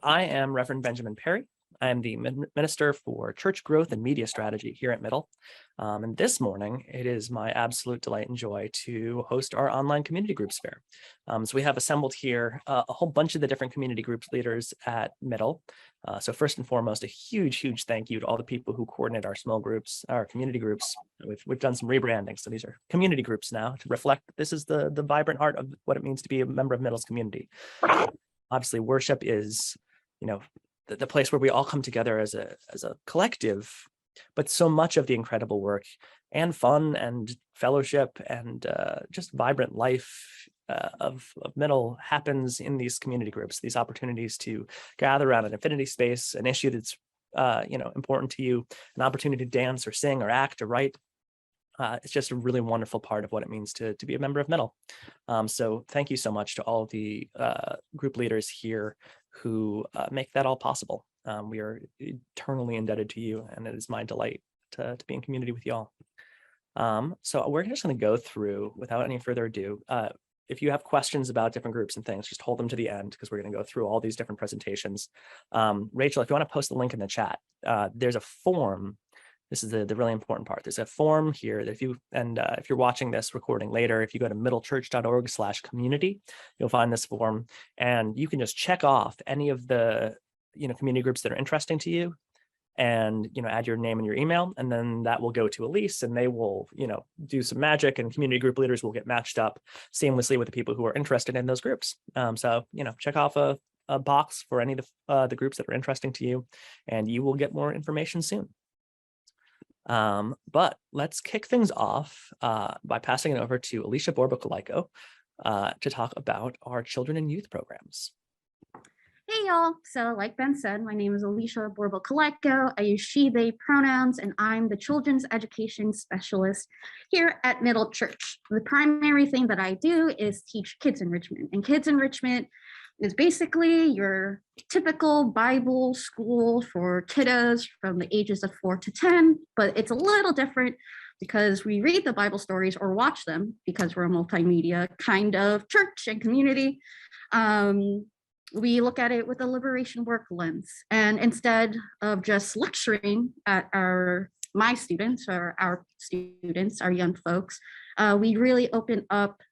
I am Reverend Benjamin Perry. I am the Minister for Church Growth and Media Strategy here at Middle. And this morning, it is my absolute delight and joy to host our online community groups fair. So we have assembled here a whole bunch of the different community groups leaders at Middle. So first and foremost, a huge thank you to all the people who coordinate our small groups, our community groups. We've done some rebranding, so these are community groups now to reflect this is the vibrant heart of what it means to be a member of Middle's community. Obviously, worship is, the place where we all come together as a collective, but so much of the incredible work and fun and fellowship and just vibrant life of Middle happens in these community groups, these opportunities to gather around an affinity space, an issue that's important to you, an opportunity to dance or sing or act or write. It's just a really wonderful part of what it means to be a member of Middle. So thank you so much to all of the group leaders here who make that all possible. We are eternally indebted to you, and it is my delight to be in community with you all. So we're just going to go through, without any further ado, if you have questions about different groups and things, just hold them to the end because we're going to go through all these different presentations. Rachel, if you want to post the link in the chat, there's a form. This is the really important part. There's a form here that if you're watching this recording later, if you go to middlechurch.org/community, you'll find this form, and you can just check off any of the community groups that are interesting to you, and add your name and your email, and then that will go to Elise, and they will do some magic, and community group leaders will get matched up seamlessly with the people who are interested in those groups. So check off a box for any of the groups that are interesting to you, and you will get more information soon. But let's kick things off by passing it over to Alesha Borbo Kilayko to talk about our children and youth programs. Hey y'all, so like Ben said, my name is Alesha Borbo Kilayko. I use she, they pronouns, and I'm the children's education specialist here at Middle Church. The primary thing that I do is teach kids enrichment, and kids enrichment is basically your typical Bible school for kiddos from the ages of 4 to 10, but it's a little different because we read the Bible stories or watch them because we're a multimedia kind of church and community. We look at it with a liberation work lens, and instead of just lecturing at my students or our students, our young folks, we really open up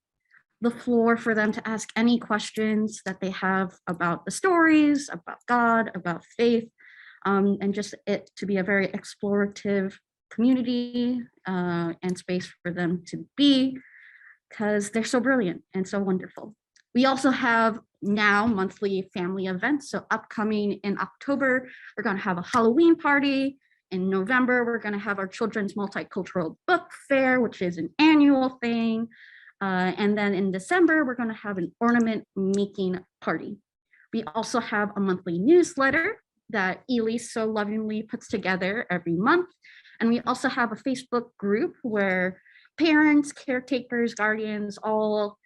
the floor for them to ask any questions that they have about the stories, about God, about faith, and just it to be a very explorative community and space for them to be, because they're so brilliant and so wonderful. We also have now monthly family events. So upcoming in October, we're going to have a Halloween party. In November, we're going to have our children's multicultural book fair, which is an annual thing. And then in December, we're going to have an ornament making party. We also have a monthly newsletter that Elise so lovingly puts together every month. And we also have a Facebook group where parents, caretakers, guardians all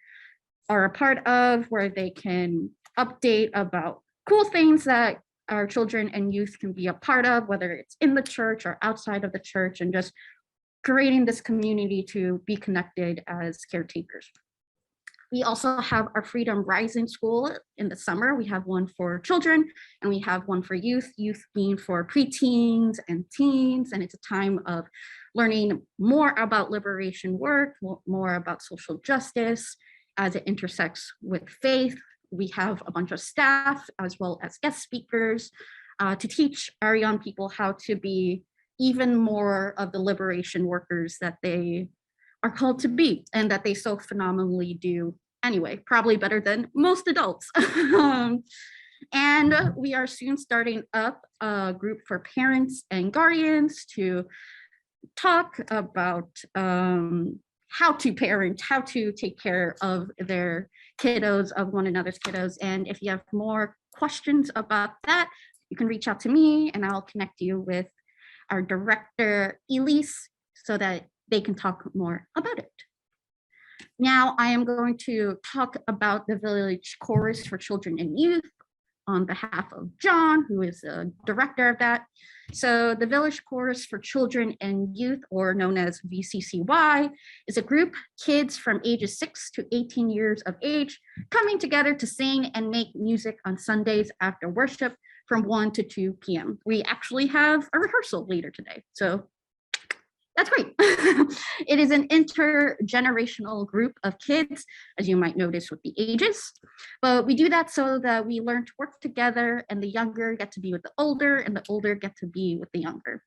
are a part of, where they can update about cool things that our children and youth can be a part of, whether it's in the church or outside of the church, and just creating this community to be connected as caretakers. We also have our Freedom Rising School in the summer. We have one for children and we have one for youth being for preteens and teens. And it's a time of learning more about liberation work, more about social justice as it intersects with faith. We have a bunch of staff as well as guest speakers to teach our young people how to be even more of the liberation workers that they are called to be and that they so phenomenally do anyway, probably better than most adults. And we are soon starting up a group for parents and guardians to talk about how to parent, how to take care of their kiddos, of one another's kiddos. And if you have more questions about that, you can reach out to me and I'll connect you with our director, Elise, so that they can talk more about it. Now I am going to talk about the Village Chorus for Children and Youth. on behalf of John, who is the director of that. So the Village Chorus for Children and Youth, or known as VCCY, is a group kids from ages 6 to 18 years of age coming together to sing and make music on Sundays after worship from 1 to 2 p.m. We actually have a rehearsal later today, so that's great. It is an intergenerational group of kids, as you might notice with the ages. But we do that so that we learn to work together, and the younger get to be with the older, and the older get to be with the younger.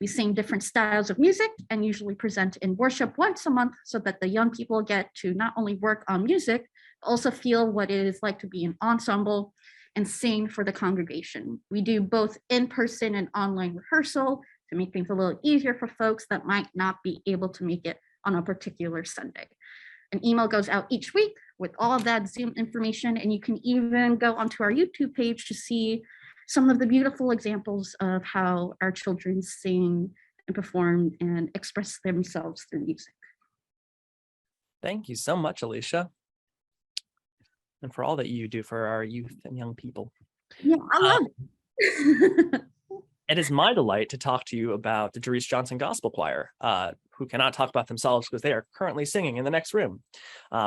We sing different styles of music and usually present in worship once a month so that the young people get to not only work on music, but also feel what it is like to be an ensemble and sing for the congregation. We do both in-person and online rehearsal to make things a little easier for folks that might not be able to make it on a particular Sunday. An email goes out each week with all of that Zoom information, and you can even go onto our YouTube page to see some of the beautiful examples of how our children sing and perform and express themselves through music. Thank you so much, Alesha, and for all that you do for our youth and young people. Yeah, I love it. It is my delight to talk to you about the Doris Johnson Gospel Choir, who cannot talk about themselves because they are currently singing in the next room.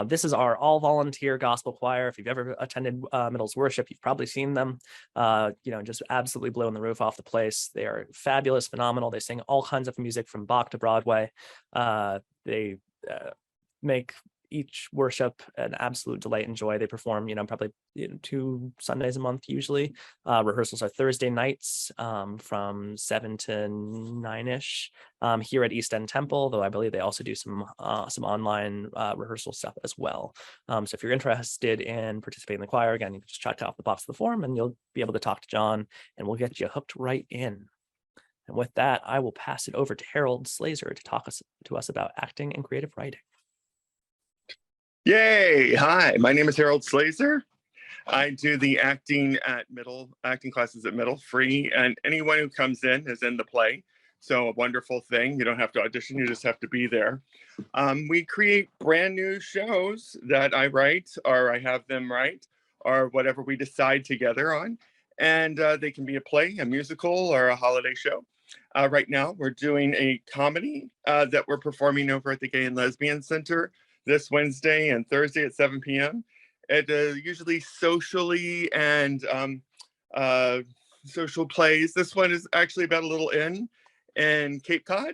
This is our all-volunteer gospel choir. If you've ever attended Middle's worship, you've probably seen them, just absolutely blowing the roof off the place. They are fabulous, phenomenal. They sing all kinds of music from Bach to Broadway. They make each worship an absolute delight and joy. They perform, probably 2 Sundays a month usually. Rehearsals are Thursday nights from 7 to 9ish here at East End Temple, though I believe they also do some online rehearsal stuff as well. So if you're interested in participating in the choir, again, you can just check off the box of the form and you'll be able to talk to John and we'll get you hooked right in. And with that, I will pass it over to Harold Slazer to talk to us about acting and creative writing. Yay! Hi, my name is Harold Slazer. I do the acting classes at Middle, free, and anyone who comes in is in the play. So a wonderful thing. You don't have to audition, you just have to be there. We create brand new shows that I write, or I have them write, or whatever we decide together on. And they can be a play, a musical, or a holiday show. Right now, we're doing a comedy that we're performing over at the Gay and Lesbian Center this Wednesday and Thursday at 7 p.m. It usually socially and social plays. This one is actually about a little inn in Cape Cod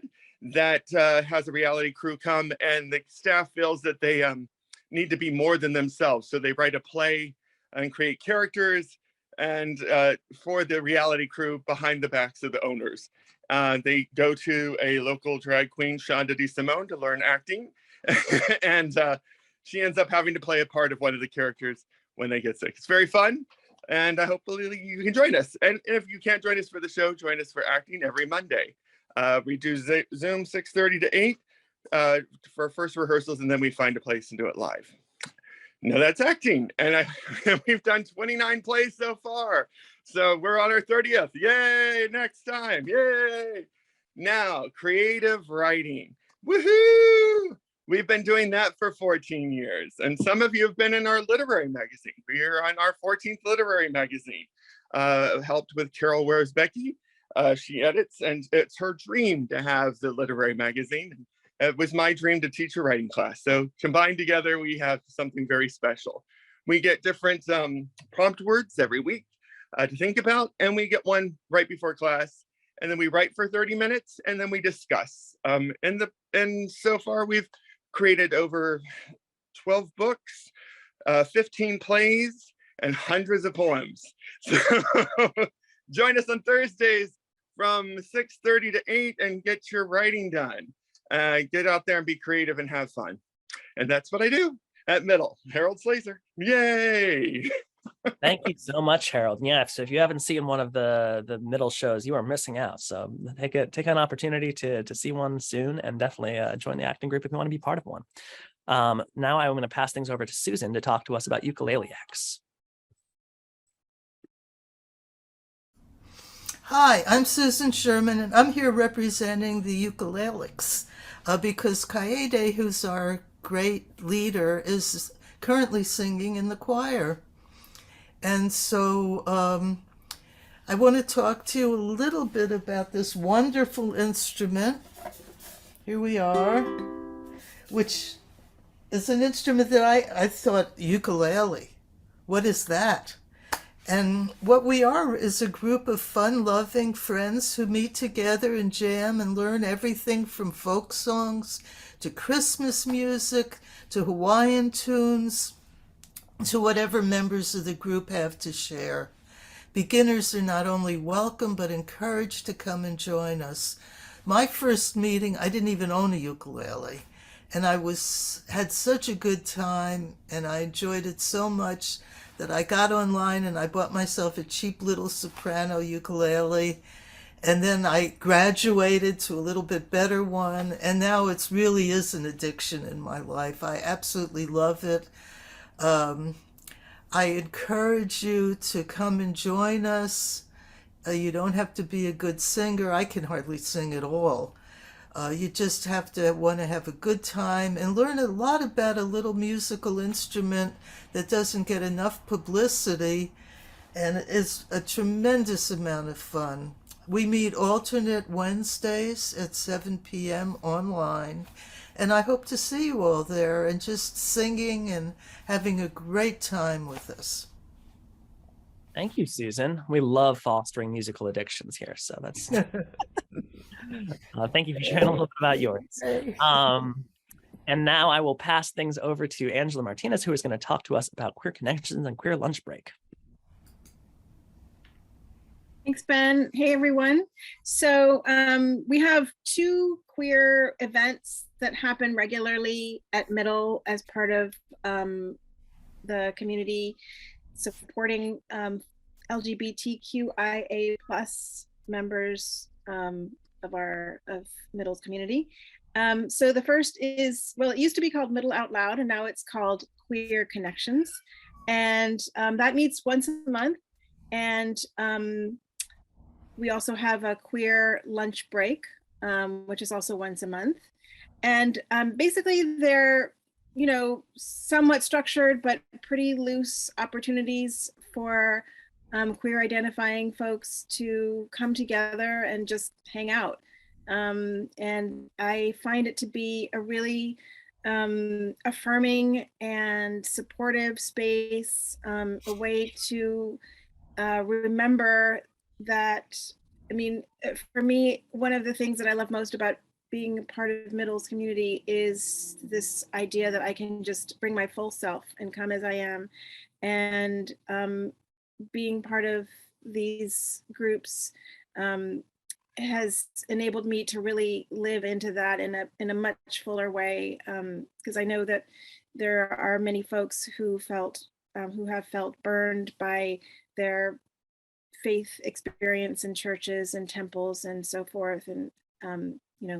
that has a reality crew come, and the staff feels that they need to be more than themselves. So they write a play and create characters and for the reality crew behind the backs of the owners. They go to a local drag queen, Shonda DeSimone, to learn acting. And she ends up having to play a part of one of the characters when they get sick. It's very fun, and hopefully you can join us. And if you can't join us for the show, join us for acting every Monday. We do Zoom 6:30 to 8 for first rehearsals, and then we find a place and do it live. Now that's acting, and we've done 29 plays so far. So we're on our 30th. Yay! Next time. Yay! Now, creative writing. Woohoo! We've been doing that for 14 years. And some of you have been in our literary magazine. We are on our 14th literary magazine. Helped with Carol Wears Becky. She edits, and it's her dream to have the literary magazine. It was my dream to teach a writing class. So combined together, we have something very special. We get different prompt words every week to think about, and we get one right before class. And then we write for 30 minutes, and then we discuss. And so far, we've created over 12 books, 15 plays, and hundreds of poems. So join us on Thursdays from 6:30 to 8 and get your writing done. Get out there and be creative and have fun. And that's what I do at Middle. Harold Slazer. Yay! Thank you so much, Harold. Yeah, so if you haven't seen one of the Middle shows, you are missing out. So take an opportunity to see one soon, and definitely join the acting group if you want to be part of one. Now I'm going to pass things over to Susan to talk to us about ukulele acts. Hi, I'm Susan Sherman, and I'm here representing the ukulelics because Kaede, who's our great leader, is currently singing in the choir. And so I want to talk to you a little bit about this wonderful instrument. Here we are, which is an instrument that I thought ukulele. What is that? And what we are is a group of fun-loving friends who meet together and jam and learn everything from folk songs to Christmas music to Hawaiian tunes to whatever members of the group have to share. Beginners are not only welcome but encouraged to come and join us. My first meeting, I didn't even own a ukulele, and I had such a good time, and I enjoyed it so much that I got online and I bought myself a cheap little soprano ukulele, and then I graduated to a little bit better one, and now it really is an addiction in my life. I absolutely love it. I encourage you to come and join us. You don't have to be a good singer. I can hardly sing at all. You just have to want to have a good time and learn a lot about a little musical instrument that doesn't get enough publicity and is a tremendous amount of fun. We meet alternate Wednesdays at 7 p.m. online, and I hope to see you all there and just singing and having a great time with us. Thank you, Susan. We love fostering musical addictions here. So that's thank you for sharing a little bit about yours. And now I will pass things over to Angela Martinez, who is going to talk to us about queer connections and queer lunch break. Thanks, Ben. Hey, everyone. So we have two queer events that happen regularly at Middle as part of the community supporting LGBTQIA+ members of Middle's community. So the first is, well, it used to be called Middle Out Loud, and now it's called Queer Connections. And that meets once a month. And we also have a queer lunch break, which is also once a month. And basically they're, somewhat structured, but pretty loose opportunities for queer identifying folks to come together and just hang out. And I find it to be a really affirming and supportive space, a way to remember that, for me, one of the things that I love most about being a part of Middle's community is this idea that I can just bring my full self and come as I am. And being part of these groups has enabled me to really live into that in a much fuller way, because I know that there are many folks who have felt burned by their faith experience in churches and temples and so forth, and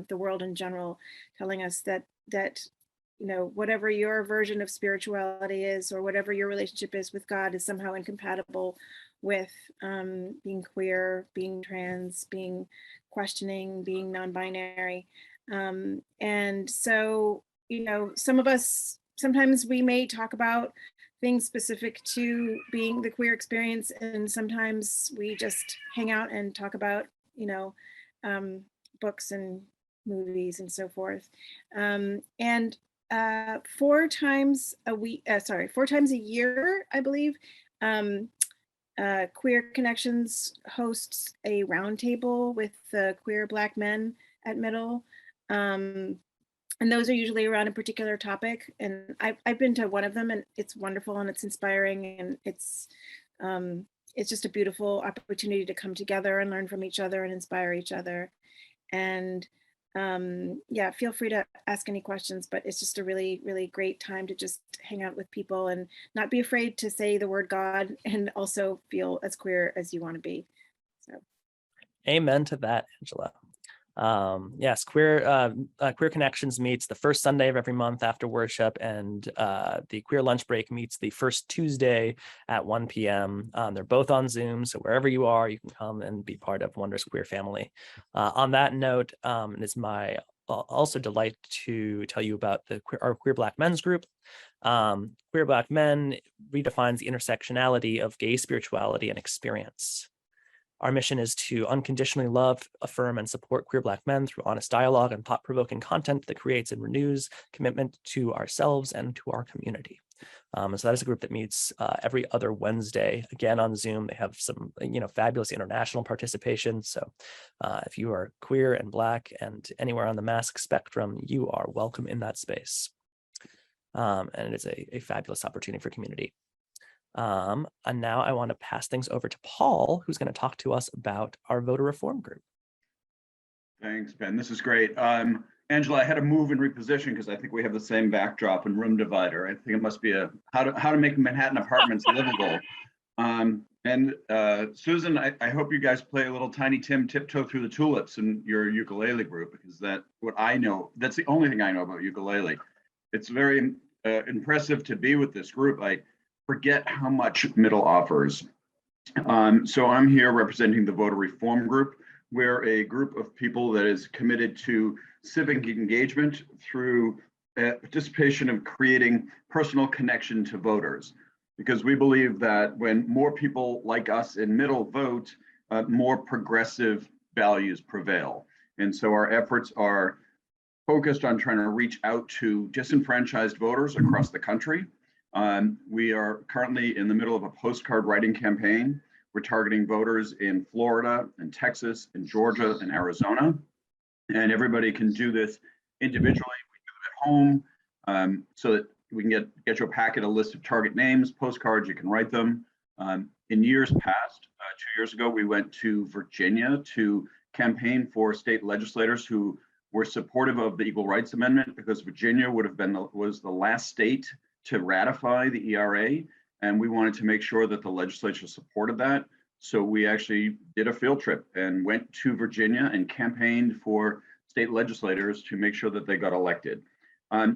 the world in general, telling us that whatever your version of spirituality is, or whatever your relationship is with God, is somehow incompatible with being queer, being trans, being questioning, being non-binary. And so, some of us, sometimes we may talk about things specific to being the queer experience, and sometimes we just hang out and talk about, books and movies and so forth. And 4 times a year, I believe, Queer Connections hosts a roundtable with the queer Black men at Middle. And those are usually around a particular topic. And I've been to one of them, and it's wonderful and it's inspiring, and it's just a beautiful opportunity to come together and learn from each other and inspire each other. And feel free to ask any questions, but it's just a really, really great time to just hang out with people and not be afraid to say the word God, and also feel as queer as you want to be. So, amen to that, Angela. Yes, Queer Connections meets the first Sunday of every month after worship, and the Queer Lunch Break meets the first Tuesday at 1 p.m. They're both on Zoom, so wherever you are, you can come and be part of Wondrous Queer Family. On that note, it's my also delight to tell you about our Queer Black Men's Group. Queer Black Men redefines the intersectionality of gay spirituality and experience. Our mission is to unconditionally love, affirm, and support queer Black men through honest dialogue and thought-provoking content that creates and renews commitment to ourselves and to our community. So that is a group that meets every other Wednesday, again on Zoom. They have some, fabulous international participation. So if you are queer and Black and anywhere on the mask spectrum, you are welcome in that space. And it is a fabulous opportunity for community. And now I want to pass things over to Paul, who's going to talk to us about our voter reform group. Thanks, Ben. This is great. Angela, I had to move and reposition because I think we have the same backdrop and room divider. I think it must be how to make Manhattan apartments livable. Susan, I hope you guys play a little Tiny Tim Tiptoe Through the Tulips in your ukulele group, because that's the only thing I know about ukulele. It's very impressive to be with this group. I forget how much Middle offers. So I'm here representing the voter reform group. We're a group of people that is committed to civic engagement through participation of creating personal connection to voters, because we believe that when more people like us in Middle vote, more progressive values prevail. And so our efforts are focused on trying to reach out to disenfranchised voters across the country. We are currently in the middle of a postcard writing campaign. We're targeting voters in Florida and Texas and Georgia and Arizona. And everybody can do this individually. We do it at home, so that we can get you a packet, a list of target names, postcards, you can write them. In years past, 2 years ago, we went to Virginia to campaign for state legislators who were supportive of the Equal Rights Amendment, because Virginia was the last state to ratify the ERA. And we wanted to make sure that the legislature supported that. So we actually did a field trip and went to Virginia and campaigned for state legislators to make sure that they got elected.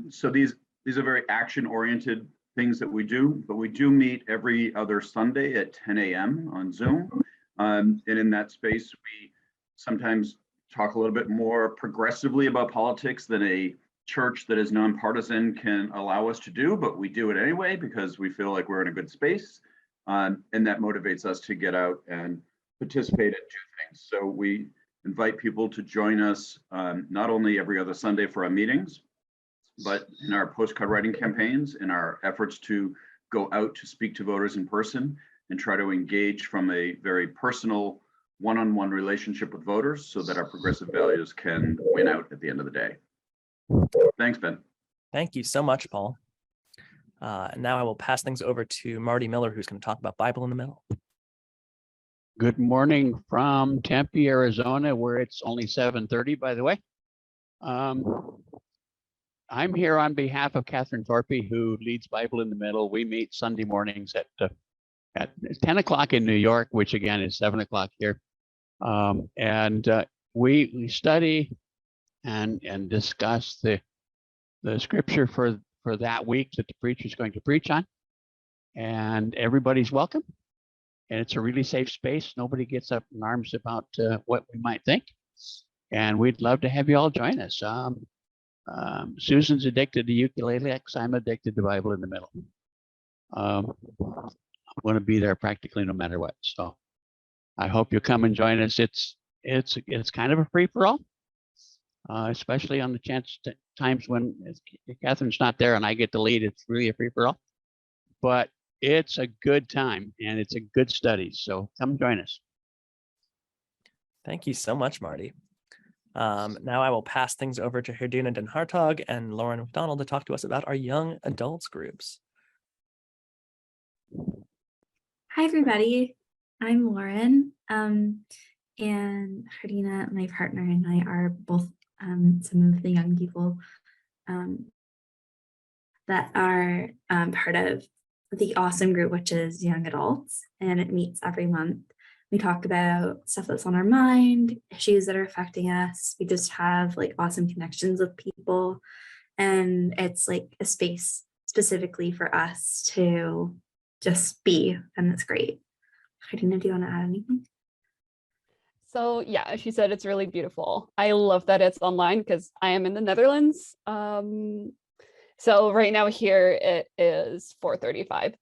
So these are very action-oriented things that we do, but we do meet every other Sunday at 10 a.m. on Zoom. And in that space, we sometimes talk a little bit more progressively about politics than a church that is nonpartisan can allow us to do, but we do it anyway because we feel like we're in a good space. And that motivates us to get out and participate and do things. So we invite people to join us not only every other Sunday for our meetings, but in our postcard writing campaigns, in our efforts to go out to speak to voters in person and try to engage from a very personal one-on-one relationship with voters so that our progressive values can win out at the end of the day. Thanks, Ben. Thank you so much, Paul. Now I will pass things over to Marty Miller, who's going to talk about Bible in the Middle. Good morning from Tempe, Arizona, where it's only 7:30, by the way. I'm here on behalf of Catherine Thorpe, who leads Bible in the Middle. We meet Sunday mornings at 10 o'clock in New York, which again is 7 o'clock here. We study and discuss the scripture for that week that the preacher is going to preach on. And everybody's welcome. And it's a really safe space. Nobody gets up in arms about what we might think. And we'd love to have you all join us. Susan's addicted to ukulele. I'm addicted to Bible in the Middle. I'm going to be there practically no matter what. So I hope you'll come and join us. It's kind of a free for all, especially on the times when Catherine's not there and I get to lead. It's really a free for all, but it's a good time and it's a good study. So come join us. Thank you so much, Marty. Now I will pass things over to Gerdine Den Hartog and Lauren MacDonald to talk to us about our young adults groups. Hi, everybody. I'm Lauren, and Gerdine, my partner, and I are both some of the young people that are part of the awesome group, which is Young Adults, and it meets every month. We talk about stuff that's on our mind, issues that are affecting us. We just have like awesome connections with people, and it's like a space specifically for us to just be, and it's great. Gerdine, do you want to add anything? So yeah, she said it's really beautiful. I love that it's online because I am in the Netherlands. So right now here it is 4:35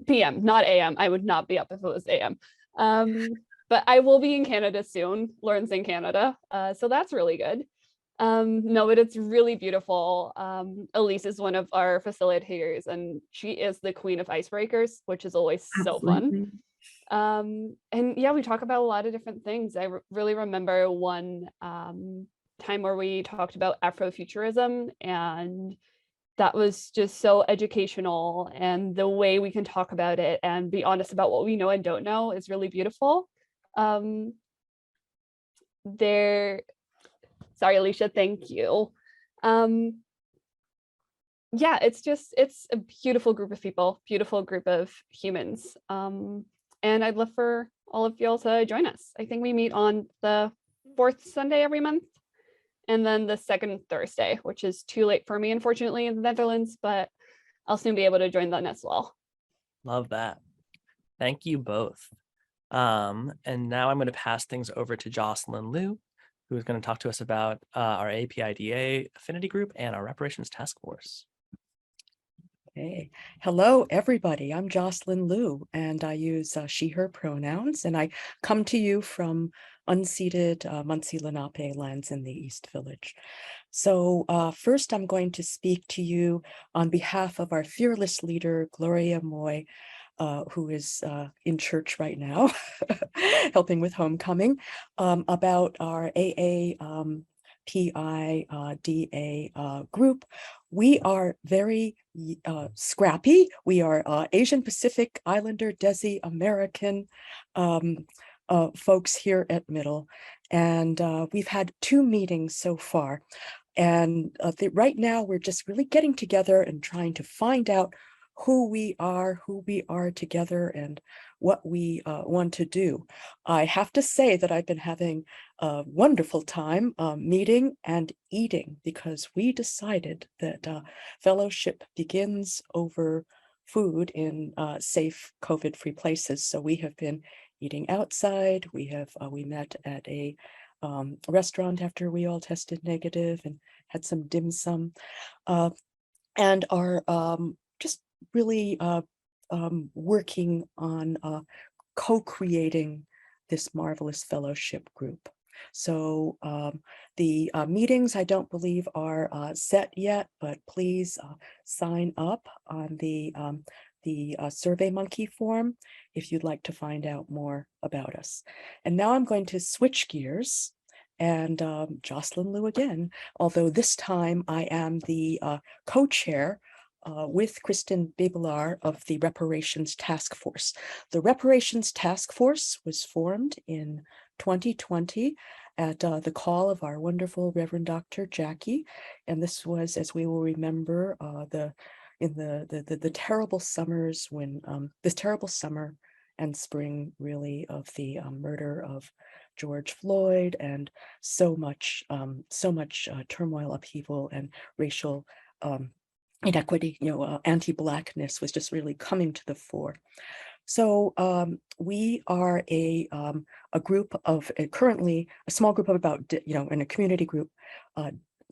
p.m., not a.m. I would not be up if it was a.m. But I will be in Canada soon. Lauren's in Canada, so that's really good. No, but it's really beautiful. Elise is one of our facilitators, and she is the queen of icebreakers, which is always so fun. And yeah, we talk about a lot of different things. I really remember one time where we talked about Afrofuturism, and that was just so educational, and the way we can talk about it and be honest about what we know and don't know is really beautiful. Sorry, Alicia, thank you. Yeah, it's a beautiful group of people, beautiful group of humans. And I'd love for all of y'all to join us. I think we meet on the 4th Sunday every month, and then the 2nd Thursday, which is too late for me, unfortunately, in the Netherlands, but I'll soon be able to join that as well. Love that. Thank you both. And now I'm going to pass things over to Jocelyn Lieu, who is going to talk to us about our APIDA affinity group and our reparations task force. Hey, hello, everybody. I'm Jocelyn Lieu, and I use she, her pronouns, and I come to you from unceded Munsee Lenape lands in the East Village. So first, I'm going to speak to you on behalf of our fearless leader, Gloria Moy, who is in church right now, helping with homecoming, about our AAPIDA group. We are very scrappy. We are Asian Pacific Islander, Desi American folks here at Middle. And we've had 2 meetings so far. And right now we're just really getting together and trying to find out who we are together, and what we want to do. I have to say that I've been having a wonderful time meeting and eating, because we decided that fellowship begins over food in safe COVID-free places. So we have been eating outside. We met at a restaurant after we all tested negative and had some dim sum, and are just really working on co-creating this marvelous fellowship group. So the meetings, I don't believe, are set yet, but please sign up on the SurveyMonkey form if you'd like to find out more about us. And now I'm going to switch gears, and Jocelyn Lieu again, although this time I am the co-chair with Kristen Bibelar of the Reparations Task Force. The Reparations Task Force was formed in 2020 at the call of our wonderful Reverend Dr. Jackie. And this was, as we will remember, in the terrible summers when this terrible summer and spring, really, of the murder of George Floyd, and so much turmoil, upheaval, and racial inequity, anti-Blackness was just really coming to the fore. So we are a group of currently a small group of about, in a community group,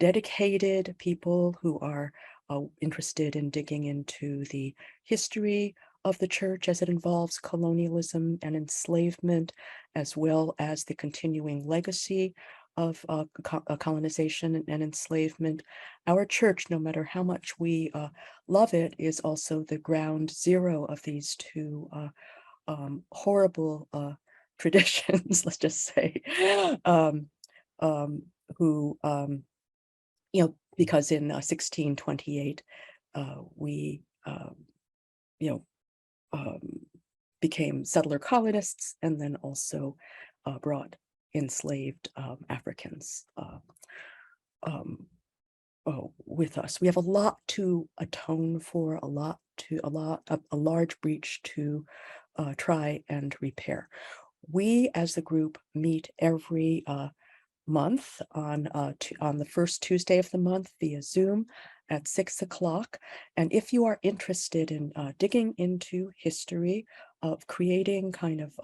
dedicated people who are interested in digging into the history of the church as it involves colonialism and enslavement, as well as the continuing legacy of colonization and enslavement. Our church, no matter how much we love it, is also the ground zero of these 2 horrible traditions, let's just say, who, because in 1628, we, became settler colonists, and then also brought enslaved Africans with us. We have a lot to atone for, a large breach to try and repair. We, as the group, meet every month on the first Tuesday of the month via Zoom at 6 o'clock. And if you are interested in digging into history of creating kind of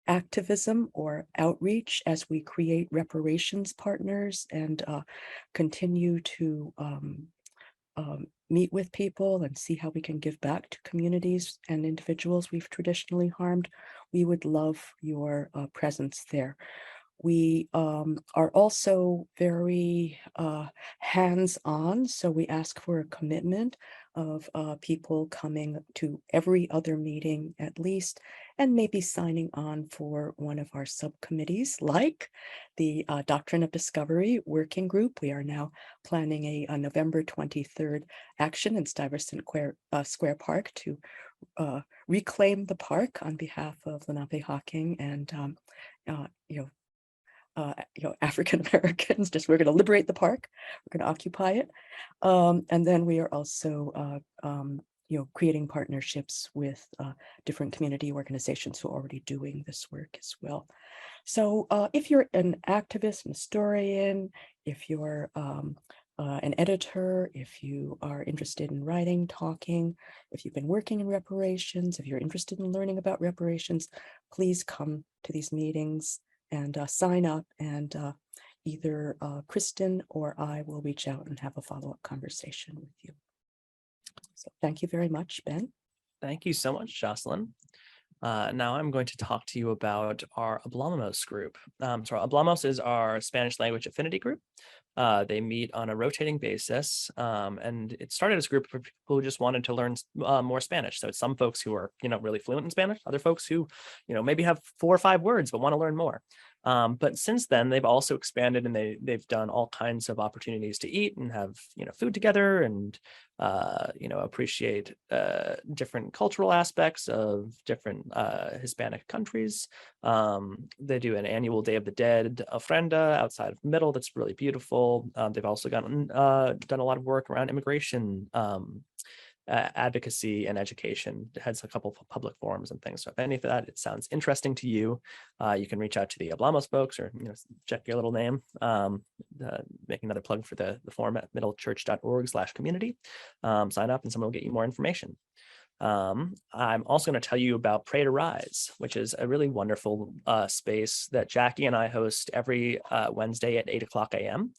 activism or outreach as we create reparations partners and continue to meet with people and see how we can give back to communities and individuals we've traditionally harmed, we would love your presence there. We are also very hands-on, so we ask for a commitment of people coming to every other meeting at least, and maybe signing on for one of our subcommittees, like the Doctrine of Discovery Working Group. We are now planning a November 23rd action in Stuyvesant Square Park to reclaim the park on behalf of Lenape-Hocking and African Americans. Just we're going to liberate the park. We're going to occupy it, and then we are also creating partnerships with different community organizations who are already doing this work as well. So if you're an activist, an historian, if you're an editor, if you are interested in writing, talking, if you've been working in reparations, if you're interested in learning about reparations, please come to these meetings and sign up, and either Kristen or I will reach out and have a follow-up conversation with you. So thank you very much, Ben. Thank you so much, Jocelyn. Now I'm going to talk to you about our Hablamos group. So Hablamos is our Spanish language affinity group. They meet on a rotating basis, and it started as a group of people who just wanted to learn more Spanish. So it's some folks who are, really fluent in Spanish, other folks who, maybe have 4 or 5 words but want to learn more. But since then, they've also expanded, and they've done all kinds of opportunities to eat and have food together, and appreciate different cultural aspects of different Hispanic countries. They do an annual Day of the Dead ofrenda outside of Middle that's really beautiful. They've also done a lot of work around immigration advocacy and education. It has a couple of public forums and things. So if any of that it sounds interesting to you, you can reach out to the Hablamos folks, or check your little name. Make another plug for the forum at middlechurch.org/community. Sign up and someone will get you more information. I'm also going to tell you about Pray to Rise, which is a really wonderful space that Jackie and I host every Wednesday at 8:00 a.m.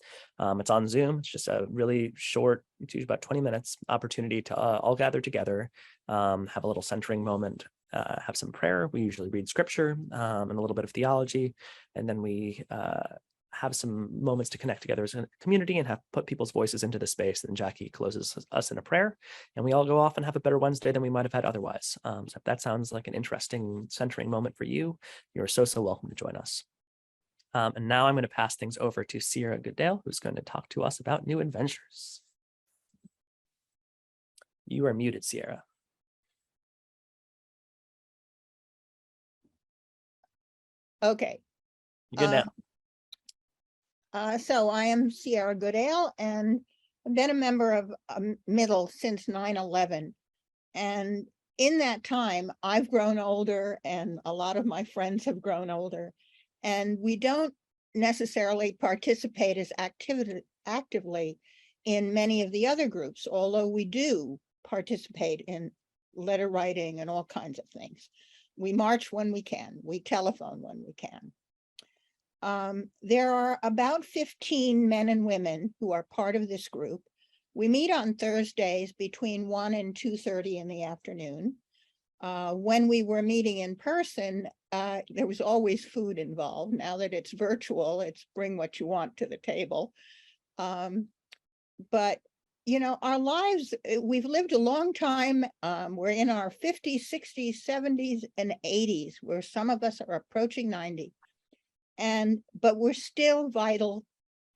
It's on Zoom. It's just a really short, it's usually about 20 minutes opportunity to all gather together, have a little centering moment, have some prayer. We usually read scripture and a little bit of theology, and then we have some moments to connect together as a community and have put people's voices into the space. And Jackie closes us in a prayer, and we all go off and have a better Wednesday than we might have had otherwise. So if that sounds like an interesting centering moment for you, you're so welcome to join us. And now I'm going to pass things over to Sierra Goodale, who's going to talk to us about new adventures. You are muted, Sierra. Okay. You good now? So I am Sierra Goodale, and I've been a member of Middle since 9/11. And in that time, I've grown older, and a lot of my friends have grown older. And we don't necessarily participate as actively in many of the other groups, although we do participate in letter writing and all kinds of things. We march when we can. We telephone when we can. There are about 15 men and women who are part of this group. We meet on Thursdays between 1 and 2:30 in the afternoon. When we were meeting in person, there was always food involved. Now that it's virtual, it's bring what you want to the table. But, our lives, we've lived a long time. We're in our 50s, 60s, 70s, and 80s, where some of us are approaching 90. But we're still vital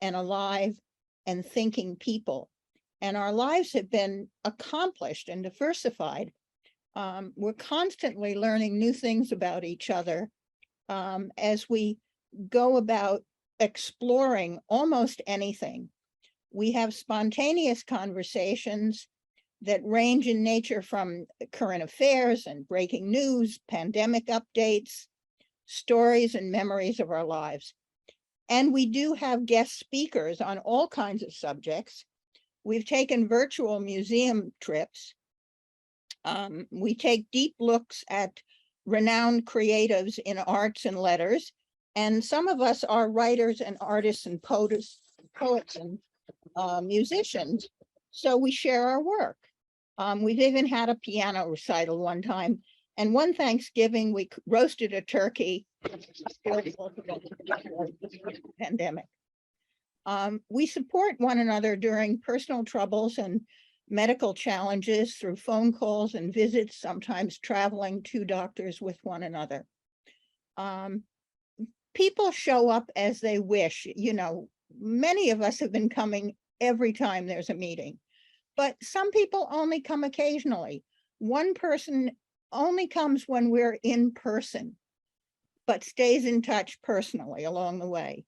and alive and thinking people. And our lives have been accomplished and diversified. We're constantly learning new things about each other as we go about exploring almost anything. We have spontaneous conversations that range in nature from current affairs and breaking news, pandemic updates, stories and memories of our lives. And we do have guest speakers on all kinds of subjects. We've taken virtual museum trips. We take deep looks at renowned creatives in arts and letters. And some of us are writers and artists and poets and musicians. So we share our work. We've even had a piano recital one time. And one Thanksgiving, we roasted a turkey. Pandemic. We support one another during personal troubles and medical challenges through phone calls and visits, sometimes traveling to doctors with one another. People show up as they wish. You know, many of us have been coming every time there's a meeting, but some people only come occasionally. One person only comes when we're in person, but stays in touch personally along the way.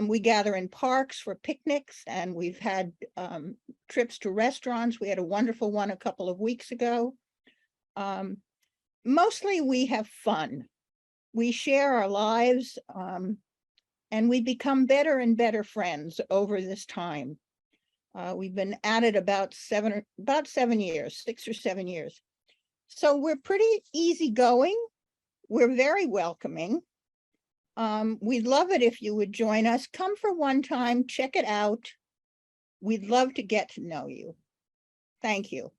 We gather in parks for picnics, and we've had trips to restaurants. We had a wonderful one a couple of weeks ago. Mostly we have fun. We share our lives, and we become better and better friends over this time. We've been at it about 7 years, 6 or 7 years. So we're pretty easygoing. We're very welcoming. We'd love it if you would join us. Come for one time, check it out. We'd love to get to know you. Thank you.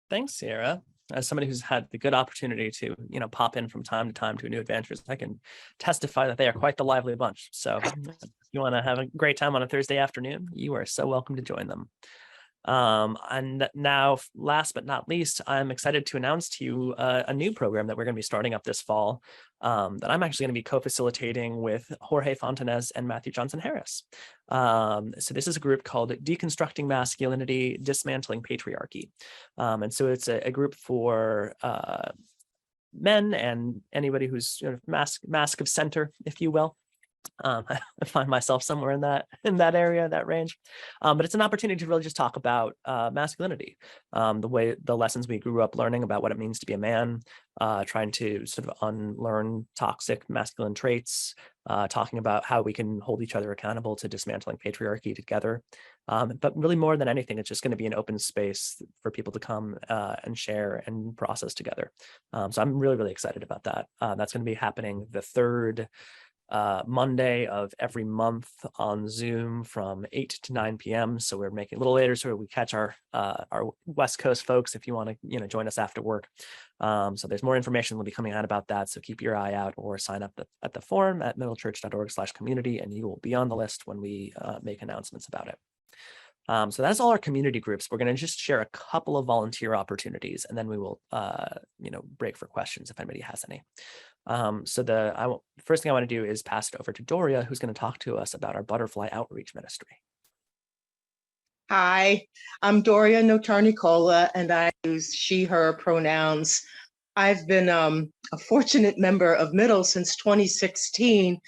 Thanks, Sierra. As somebody who's had the good opportunity to, pop in from time to time to New Adventures, I can testify that they are quite the lively bunch. So if you want to have a great time on a Thursday afternoon, you are so welcome to join them. And now, last but not least, I'm excited to announce to you a new program that we're going to be starting up this fall that I'm actually going to be co-facilitating with Jorge Fontanez and Matthew Johnson Harris. So this is a group called Deconstructing Masculinity, Dismantling Patriarchy. And so it's a group for men and anybody who's sort of mask of center, if you will. I find myself somewhere in that area, that range. But it's an opportunity to really just talk about masculinity, the lessons we grew up learning about what it means to be a man, trying to sort of unlearn toxic masculine traits, talking about how we can hold each other accountable to dismantling patriarchy together. But really, more than anything, it's just going to be an open space for people to come and share and process together. So I'm really, really excited about that. That's going to be happening the third Monday of every month on Zoom from 8 to 9 p.m. So we're making it a little later so we catch our West Coast folks if you want to join us after work. So there's more information will be coming out about that. So keep your eye out or sign up at the forum at middlechurch.org/community, and you will be on the list when we make announcements about it. So that's all our community groups. We're going to just share a couple of volunteer opportunities, and then we will, break for questions if anybody has any. So the first thing I want to do is pass it over to Doria, who's going to talk to us about our butterfly outreach ministry. Hi, I'm Doria Notarnicola, and I use she, her pronouns. I've been a fortunate member of Middle since 2016,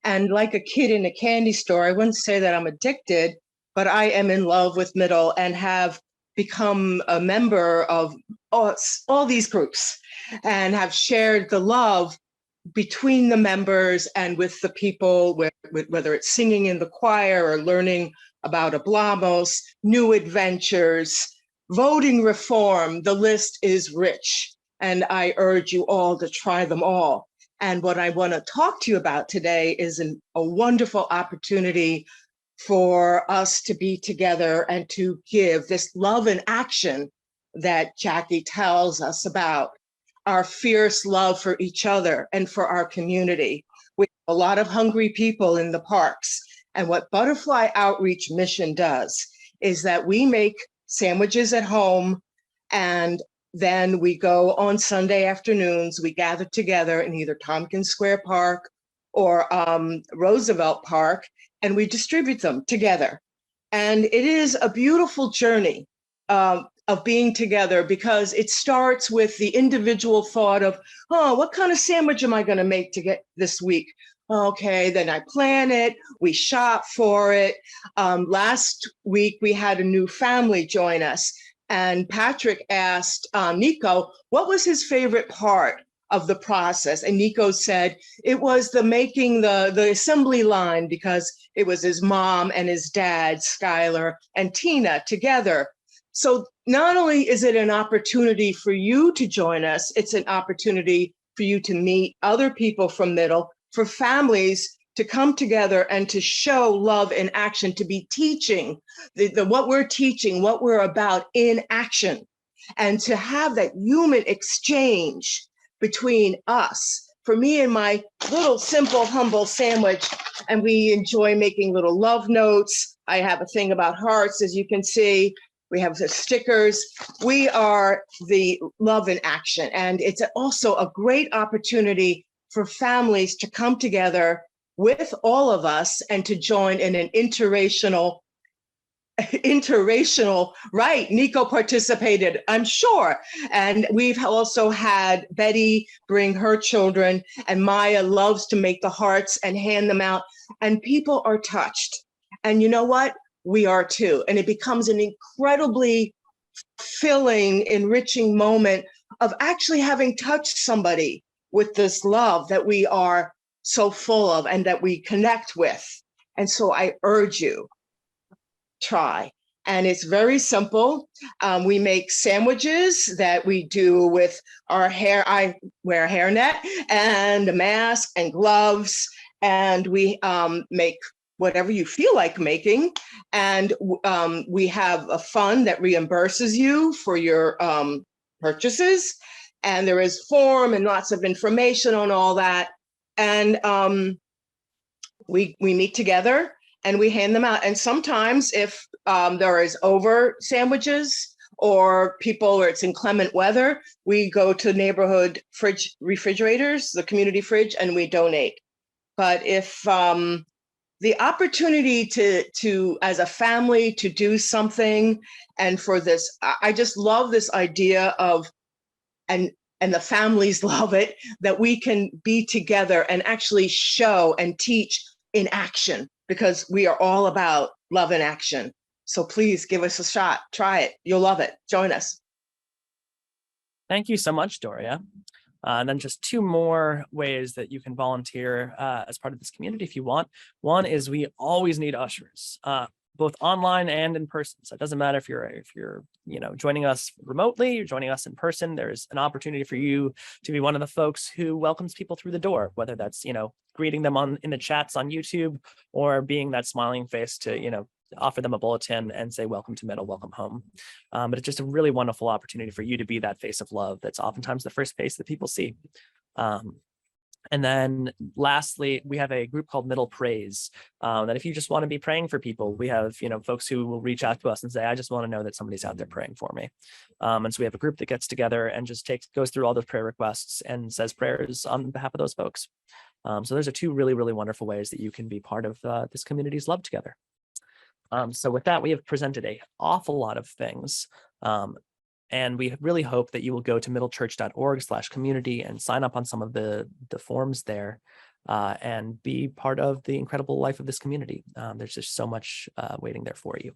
and like a kid in a candy store, I wouldn't say that I'm addicted, but I am in love with Middle and have become a member of all these groups and have shared the love between the members and with the people, whether it's singing in the choir or learning about Hablamos, new adventures, voting reform. The list is rich, and I urge you all to try them all. And what I want to talk to you about today is a wonderful opportunity for us to be together and to give this love in action that Jackie tells us about, our fierce love for each other and for our community. We have a lot of hungry people in the parks. And what Butterfly Outreach Mission does is that we make sandwiches at home, and then we go on Sunday afternoons, we gather together in either Tompkins Square Park or Roosevelt Park, and we distribute them together. And it is a beautiful journey of being together, because it starts with the individual thought of, oh, what kind of sandwich am I going to make to get this week? Okay, then I plan it, we shop for it. Last week, we had a new family join us, and Patrick asked Nico, what was his favorite part of the process? And Nico said it was the making the assembly line, because it was his mom and his dad, Skylar and Tina, together. So not only is it an opportunity for you to join us, it's an opportunity for you to meet other people from Middle, for families to come together and to show love in action, to be teaching what we're teaching, what we're about in action, and to have that human exchange between us. For me and my little simple, humble sandwich, and we enjoy making little love notes. I have a thing about hearts, as you can see. We have the stickers. We are the love in action. And it's also a great opportunity for families to come together with all of us and to join in an interracial, right? Nico participated, I'm sure. And we've also had Betty bring her children, and Maya loves to make the hearts and hand them out. And people are touched. And you know what? We are too. And it becomes an incredibly filling, enriching moment of actually having touched somebody with this love that we are so full of and that we connect with. And so I urge you, try. And it's very simple. We make sandwiches that we do with our hair. I wear a hairnet and a mask and gloves, and we make whatever you feel like making. And we have a fund that reimburses you for your purchases. And there is form and lots of information on all that. And we meet together and we hand them out. And sometimes if there is over sandwiches or it's inclement weather, we go to neighborhood refrigerators, the community fridge, and we donate. But if the opportunity to as a family to do something, and for this, I just love this idea of, and the families love it, that we can be together and actually show and teach in action, because we are all about love in action. So please give us a shot, try it, you'll love it, join us. Thank you so much, Doria. And then just two more ways that you can volunteer as part of this community if you want. One is we always need ushers, both online and in person. So it doesn't matter if you're joining us remotely, you're joining us in person. There's an opportunity for you to be one of the folks who welcomes people through the door, whether that's greeting them in the chats on YouTube, or being that smiling face to offer them a bulletin and say, welcome to Middle, welcome home. But it's just a really wonderful opportunity for you to be that face of love. That's oftentimes the first face that people see. And then lastly, we have a group called Middle Praise, that if you just want to be praying for people, we have, folks who will reach out to us and say, I just want to know that somebody's out there praying for me. And so we have a group that gets together and just goes through all those prayer requests and says prayers on behalf of those folks. So those are two really, really wonderful ways that you can be part of this community's love together. So with that, we have presented an awful lot of things. And we really hope that you will go to middlechurch.org/community and sign up on some of the forms there and be part of the incredible life of this community. There's just so much waiting there for you.